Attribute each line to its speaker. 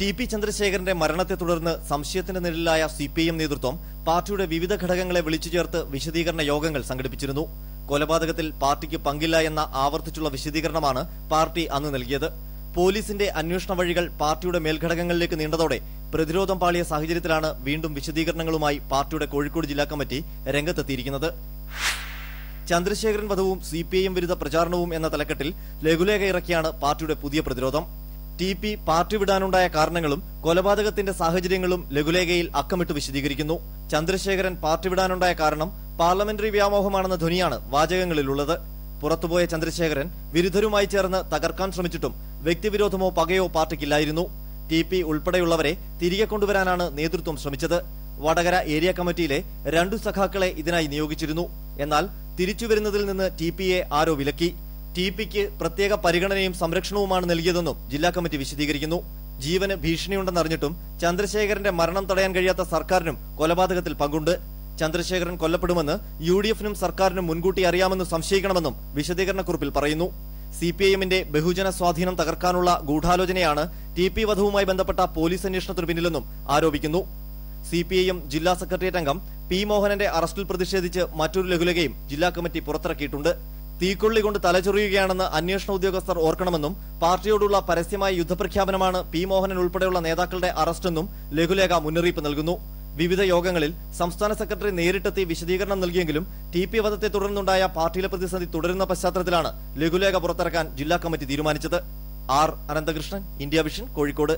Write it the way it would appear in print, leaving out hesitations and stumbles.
Speaker 1: TP. ചന്ദ്രശേഖരന്റെ മരണത്തെ തുടർന്ന് സംശയത്തിന്റെ നിഴലിലായ സിപിഐഎം നേതൃത്വം പാർട്ടിയുടെ വിവിധ ഘടകങ്ങളെ വിളിച്ചു ചേർത്ത് വിശദീകരണ യോഗങ്ങൾ സംഘടിപ്പിച്ചിരുന്നു. കൊലപാതകത്തിൽ പാർട്ടിക്ക് പങ്കില്ല എന്ന ആവർത്തിച്ചുള്ള വിശദീകരണമാണ് പാർട്ടി അന്ന് നൽകിയത്. പോലീസിന്റെ അന്വേഷണ വഴികൾ പാർട്ടിയുടെ മേൽഘടകങ്ങളിലേക്ക് നീണ്ടതോടെ പ്രതിരോധം പാളിയ സാഹചര്യത്തിലാണ് വീണ്ടും വിശദീകരണങ്ങളുമായി പാർട്ടിയുടെ കോഴിക്കോട് ജില്ലാ കമ്മിറ്റി രംഗത്തെത്തിയിരിക്കുന്നത്. ചന്ദ്രശേഖരൻ വധവും സിപിഐഎം വിരുദ്ധ പ്രചാരണവും എന്ന തലക്കെട്ടിൽ ലഘുലേഖ ഇറക്കിയാണ് പാർട്ടിയുടെ പുതിയ പ്രതിരോധം. ടി.പി. പാർട്ടി വിടാനുണ്ടായ കാരണങ്ങളും കൊലപാതകത്തിന്റെ സാഹചര്യങ്ങളും ലഘുലേഖയിൽ അക്കമിട്ട് വിശദീകരിക്കുന്നു. ചന്ദ്രശേഖരൻ പാർട്ടി വിടാനുണ്ടായ കാരണം പാർലമെന്ററി വ്യാമോഹമാണെന്ന ധ്വനിയാണ് വാചകങ്ങളിലുള്ളത്. പുറത്തുപോയ ചന്ദ്രശേഖരൻ വിരുദ്ധരുമായി ചേർന്ന് തകർക്കാൻ ശ്രമിച്ചിട്ടും വ്യക്തിവിരോധമോ പകയോ പാർട്ടിക്കില്ലായിരുന്നു. ടി.പി. ഉൾപ്പെടെയുള്ളവരെ തിരികെ കൊണ്ടുവരാനാണ് നേതൃത്വം ശ്രമിച്ചത്. വടകര ഏരിയ കമ്മിറ്റിയിലെ 2 സഖാക്കളെ ഇതിനായി നിയോഗിച്ചിരുന്നു. എന്നാൽ തിരിച്ചുവരുന്നതിൽ നിന്ന് ടി.പി.യെ ആരോ വിലക്കി. ടി.പി.ക്ക് പ്രത്യേക പരിഗണനയും സംരക്ഷണവുമാണ് നൽകിയതെന്നും ജില്ലാ കമ്മിറ്റി വിശദീകരിക്കുന്നു. ജീവന് ഭീഷണിയുണ്ടെന്നറിഞ്ഞിട്ടും ചന്ദ്രശേഖരന്റെ മരണം തടയാൻ കഴിയാത്ത സർക്കാരിനും കൊലപാതകത്തിൽ പങ്കുണ്ട്. ചന്ദ്രശേഖരൻ കൊല്ലപ്പെടുമെന്ന് യു.ഡി.എഫിനും സർക്കാരിനും മുൻകൂട്ടി അറിയാമെന്ന് സംശയിക്കണമെന്നും വിശദീകരണക്കുറിപ്പിൽ പറയുന്നു. സിപിഐഎമ്മിന്റെ ബഹുജന സ്വാധീനം തകർക്കാനുള്ള ഗൂഢാലോചനയാണ് ടി.പി. വധവുമായി ബന്ധപ്പെട്ട പോലീസ് അന്വേഷണത്തിന് പിന്നിലെന്നും ആരോപിക്കുന്നു. സിപിഐഎം ജില്ലാ സെക്രട്ടേറിയറ്റ് അംഗം പി. മോഹനന്റെ അറസ്റ്റിൽ പ്രതിഷേധിച്ച് മറ്റൊരു ലഘുലേഖയും ജില്ലാ കമ്മിറ്റി പുറത്തിറക്കിയിട്ടുണ്ട്. തീക്കൊള്ളി കൊണ്ട് തലചൊറിയുകയാണെന്ന് അന്വേഷണ ഉദ്യോഗസ്ഥർ ഓർക്കണമെന്നും പാർട്ടിയോടുള്ള പരസ്യമായ യുദ്ധപ്രഖ്യാപനമാണ് പി. മോഹനൻ ഉൾപ്പെടെയുള്ള നേതാക്കളുടെ അറസ്റ്റെന്നും ലഘുലേഖ മുന്നറിയിപ്പ് നൽകുന്നു. വിവിധ യോഗങ്ങളിൽ സംസ്ഥാന സെക്രട്ടറി നേരിട്ടെത്തി വിശദീകരണം നൽകിയെങ്കിലും ടി.പി. വധത്തെ തുടർന്നുണ്ടായ പാർട്ടിയിലെ പ്രതിസന്ധി തുടരുന്ന പശ്ചാത്തലത്തിലാണ് ലഘുലേഖ പുറത്തിറക്കാൻ ജില്ലാ കമ്മിറ്റി തീരുമാനിച്ചത്. ആർ. അനന്തകൃഷ്ണൻ, ഇന്ത്യ വിഷൻ, കോഴിക്കോട്.